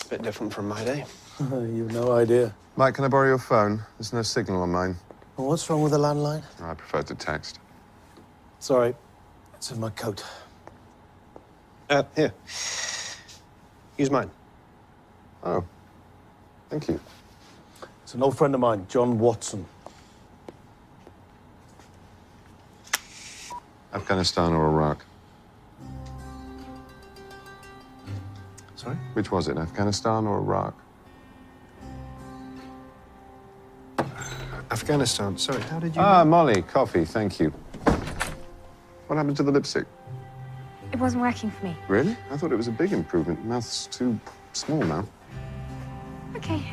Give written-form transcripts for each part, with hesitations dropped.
Bit different from my day. You've no idea. Mike, can I borrow your phone? There's no signal on mine. Well, what's wrong with the landline? I prefer to text. Sorry, it's in my coat. Here. Use mine. Oh, thank you. It's an old friend of mine, John Watson. Afghanistan or Iraq? Sorry? Which was it, Afghanistan or Iraq? Afghanistan. Sorry, how did you... Molly, coffee, thank you. What happened to the lipstick? It wasn't working for me. Really? I thought it was a big improvement. Mouth's too small now. Okay.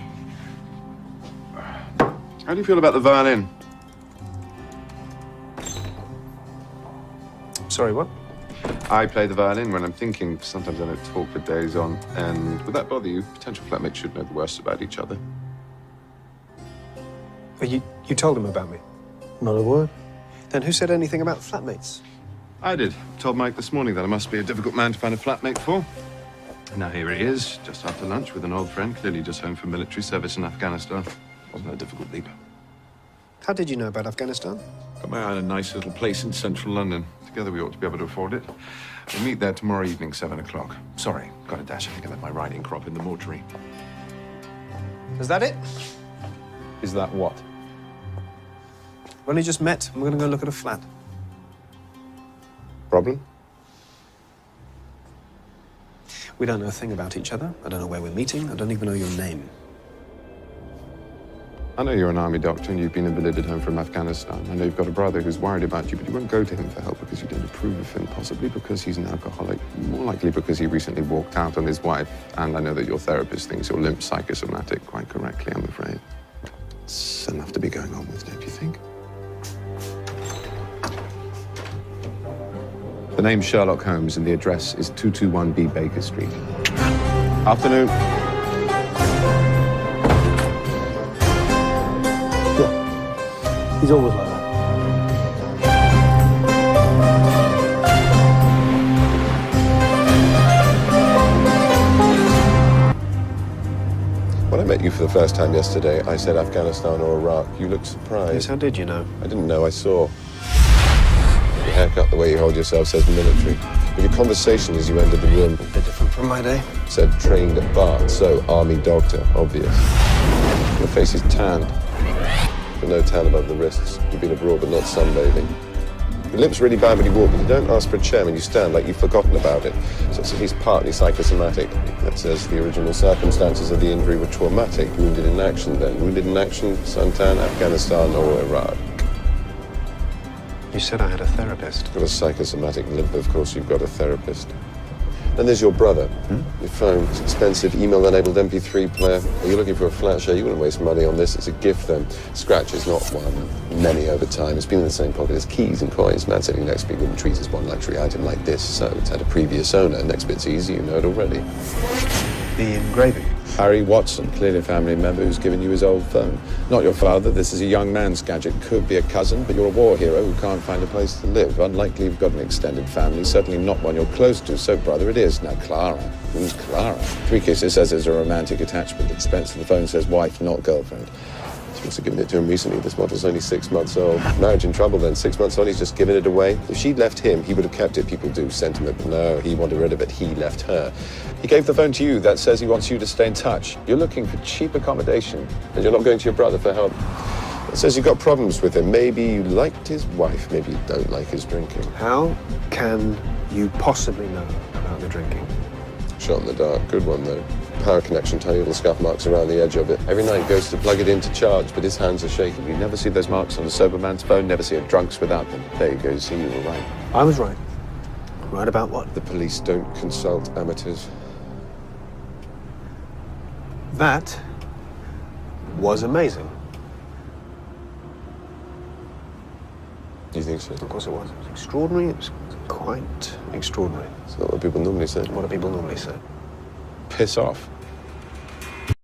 How do you feel about the violin? Sorry, what? I play the violin when I'm thinking. Sometimes I don't talk for days on. And would that bother you? Potential flatmates should know the worst about each other. Oh, you told him about me? Not a word. Then who said anything about flatmates? I did. Told Mike this morning that I must be a difficult man to find a flatmate for. Now here he is, just after lunch with an old friend, clearly just home from military service in Afghanistan. Wasn't a difficult leap. How did you know about Afghanistan? Got my eye on a nice little place in central London. Together we ought to be able to afford it. We'll meet there tomorrow evening, 7 o'clock. Sorry, got a dash. I think I left my riding crop in the mortuary. Is that it? Is that what? We only just met, and we're going to go look at a flat. Problem? We don't know a thing about each other. I don't know where we're meeting. I don't even know your name. I know you're an army doctor and you've been invalided home from Afghanistan. I know you've got a brother who's worried about you, but you won't go to him for help because you don't approve of him, possibly because he's an alcoholic, more likely because he recently walked out on his wife. And I know that your therapist thinks you're limp psychosomatic, quite correctly, I'm afraid. It's enough to be going on with, don't you think? The name's Sherlock Holmes and the address is 221B Baker Street. Afternoon. Yeah, he's always like that. When I met you for the first time yesterday, I said Afghanistan or Iraq. You looked surprised. Yes, how did you know? I didn't know, I saw. Your haircut, the way you hold yourself says military. But your conversation as you entered the room A bit different from my day. said trained at Bart, so army doctor, obvious. Your face is tanned, but no tan above the wrists. You've been abroad, but not sunbathing. Your lips really bad when you walk, but you don't ask for a chair when you stand, like you've forgotten about it. So it's at least partly psychosomatic. That says the original circumstances of the injury were traumatic. Wounded in action, then. Wounded in action, suntan, Afghanistan, or Iraq. You said I had a therapist. Got a psychosomatic limp, of course you've got a therapist. Then there's your brother. Your phone, it's expensive, email-enabled MP3 player. Are you looking for a flat share? You wouldn't waste money on this. It's a gift, then. Scratch is not one. Many over time. It's been in the same pocket as keys and coins. Man sitting next to me wouldn't treat as one luxury item like this, so it's had a previous owner. Next bit's easy, you know it already. The engraving. Harry Watson, clearly a family member who's given you his old phone. Not your father, this is a young man's gadget. Could be a cousin, but you're a war hero who can't find a place to live. Unlikely you've got an extended family, certainly not one you're close to, so brother it is. Now Clara, who's Clara? 3 kisses says there's a romantic attachment. Expense of the phone says wife, not girlfriend. She must have given it to him recently. This model's only 6 months old. Marriage in trouble then. 6 months on, he's just given it away. If she'd left him, he would have kept it. People do sentiment, but no, he wanted rid of it. He left her. He gave the phone to you. That says he wants you to stay in touch. You're looking for cheap accommodation, and you're not going to your brother for help. It says you've got problems with him. Maybe you liked his wife. Maybe you don't like his drinking. How can you possibly know about the drinking? Shot in the dark. Good one, though. Power connection, tiny little scuff marks around the edge of it. Every night he goes to plug it in to charge, but his hands are shaking. You never see those marks on a sober man's phone, never see a drunk's without them. There you go, see, you were right. I was right. Right about what? The police don't consult amateurs. That was amazing. You think so? Of course it was. It was extraordinary. It was quite extraordinary. It's not what people normally say. What do people normally say? Piss off.